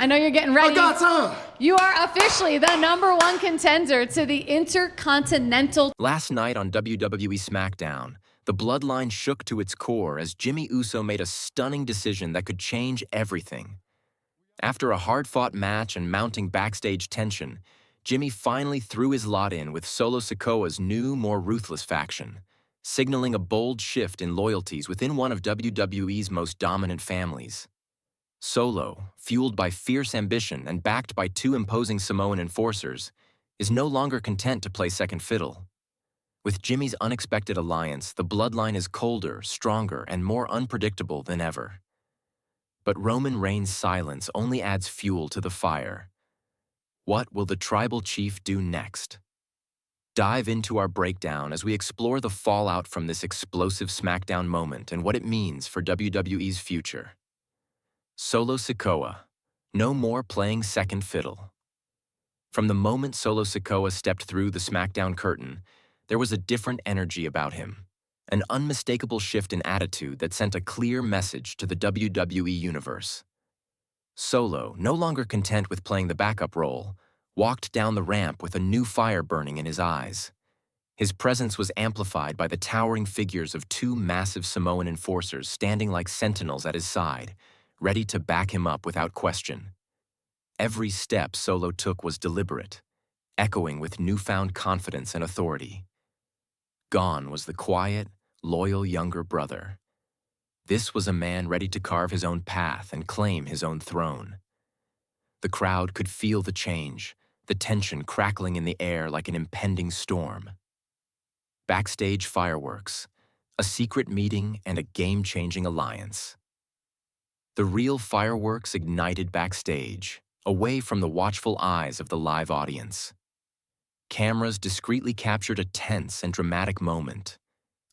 I know you're getting ready. I got time. You are officially the #1 contender to the Intercontinental. Last night on WWE SmackDown, the Bloodline shook to its core as Jey Uso made a stunning decision that could change everything. After a hard-fought match and mounting backstage tension, Jimmy finally threw his lot in with Solo Sikoa's new, more ruthless faction, signaling a bold shift in loyalties within one of WWE's most dominant families. Solo, fueled by fierce ambition and backed by two imposing Samoan enforcers, is no longer content to play second fiddle. With Jimmy's unexpected alliance, the Bloodline is colder, stronger, and more unpredictable than ever. But Roman Reigns' silence only adds fuel to the fire. What will the tribal chief do next? Dive into our breakdown as we explore the fallout from this explosive SmackDown moment and what it means for WWE's future. Solo Sikoa, no more playing second fiddle. From the moment Solo Sikoa stepped through the SmackDown curtain, there was a different energy about him, an unmistakable shift in attitude that sent a clear message to the WWE Universe. Solo, no longer content with playing the backup role, walked down the ramp with a new fire burning in his eyes. His presence was amplified by the towering figures of two massive Samoan enforcers standing like sentinels at his side, ready to back him up without question. Every step Solo took was deliberate, echoing with newfound confidence and authority. Gone was the quiet, loyal younger brother. This was a man ready to carve his own path and claim his own throne. The crowd could feel the change, the tension crackling in the air like an impending storm. Backstage fireworks, a secret meeting, and a game-changing alliance. The real fireworks ignited backstage, away from the watchful eyes of the live audience. Cameras discreetly captured a tense and dramatic moment,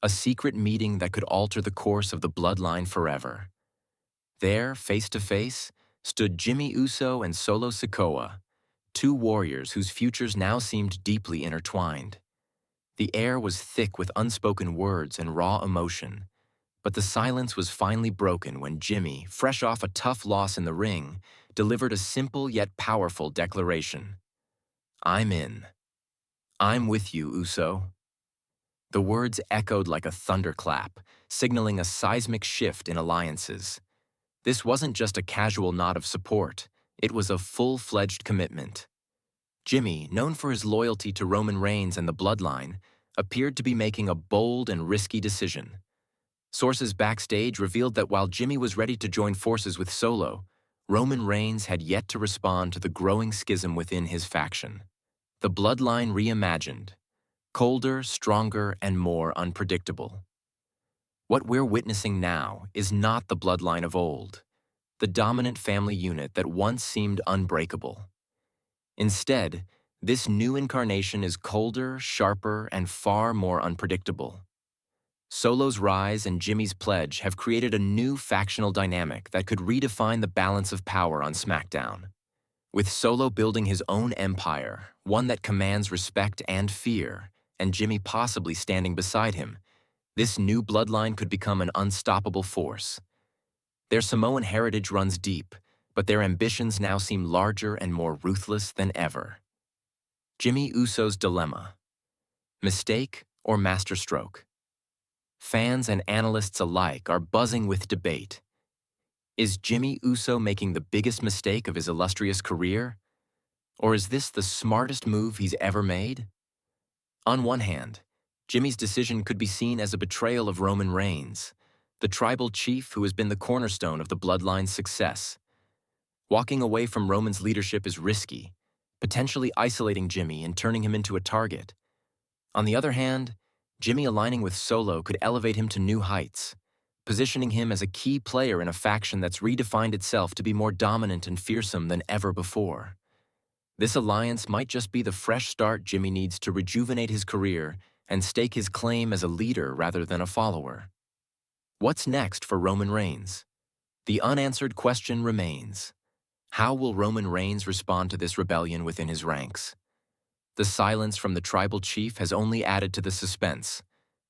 a secret meeting that could alter the course of the Bloodline forever. There, face to face, stood Jey Uso and Solo Sikoa, two warriors whose futures now seemed deeply intertwined. The air was thick with unspoken words and raw emotion, but the silence was finally broken when Jimmy, fresh off a tough loss in the ring, delivered a simple yet powerful declaration. "I'm in. I'm with you, Uso." The words echoed like a thunderclap, signaling a seismic shift in alliances. This wasn't just a casual nod of support, it was a full-fledged commitment. Jimmy, known for his loyalty to Roman Reigns and the Bloodline, appeared to be making a bold and risky decision. Sources backstage revealed that while Jimmy was ready to join forces with Solo, Roman Reigns had yet to respond to the growing schism within his faction. The Bloodline reimagined, colder, stronger, and more unpredictable. What we're witnessing now is not the Bloodline of old, the dominant family unit that once seemed unbreakable. Instead, this new incarnation is colder, sharper, and far more unpredictable. Solo's rise and Jimmy's pledge have created a new factional dynamic that could redefine the balance of power on SmackDown. With Solo building his own empire, one that commands respect and fear, and Jimmy possibly standing beside him, this new Bloodline could become an unstoppable force. Their Samoan heritage runs deep, but their ambitions now seem larger and more ruthless than ever. Jey Uso's dilemma: mistake or masterstroke? Fans and analysts alike are buzzing with debate. Is Jey Uso making the biggest mistake of his illustrious career? Or is this the smartest move he's ever made? On one hand, Jimmy's decision could be seen as a betrayal of Roman Reigns, the tribal chief who has been the cornerstone of the Bloodline's success. Walking away from Roman's leadership is risky, potentially isolating Jimmy and turning him into a target. On the other hand, Jimmy aligning with Solo could elevate him to new heights, positioning him as a key player in a faction that's redefined itself to be more dominant and fearsome than ever before. This alliance might just be the fresh start Jimmy needs to rejuvenate his career and stake his claim as a leader rather than a follower. What's next for Roman Reigns? The unanswered question remains. How will Roman Reigns respond to this rebellion within his ranks? The silence from the tribal chief has only added to the suspense,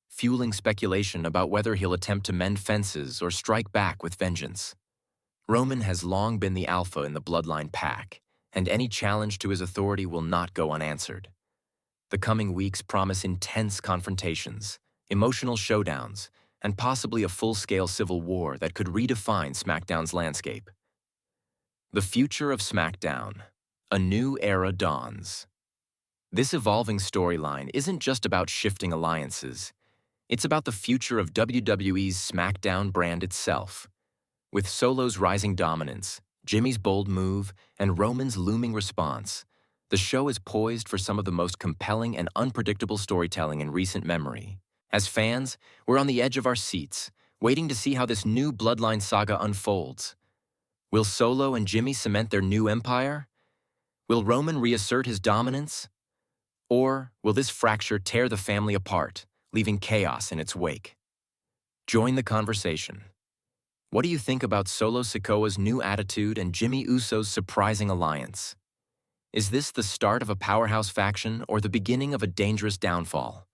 fueling speculation about whether he'll attempt to mend fences or strike back with vengeance. Roman has long been the alpha in the Bloodline pack, and any challenge to his authority will not go unanswered. The coming weeks promise intense confrontations, emotional showdowns, and possibly a full-scale civil war that could redefine SmackDown's landscape. The future of SmackDown. A new era dawns. This evolving storyline isn't just about shifting alliances. It's about the future of WWE's SmackDown brand itself. With Solo's rising dominance, Jimmy's bold move, and Roman's looming response, the show is poised for some of the most compelling and unpredictable storytelling in recent memory. As fans, we're on the edge of our seats, waiting to see how this new Bloodline saga unfolds. Will Solo and Jimmy cement their new empire? Will Roman reassert his dominance? Or will this fracture tear the family apart, leaving chaos in its wake? Join the conversation. What do you think about Solo Sikoa's new attitude and Jimmy Uso's surprising alliance? Is this the start of a powerhouse faction or the beginning of a dangerous downfall?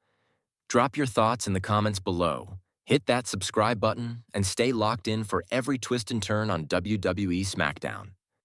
Drop your thoughts in the comments below. Hit that subscribe button and stay locked in for every twist and turn on WWE SmackDown.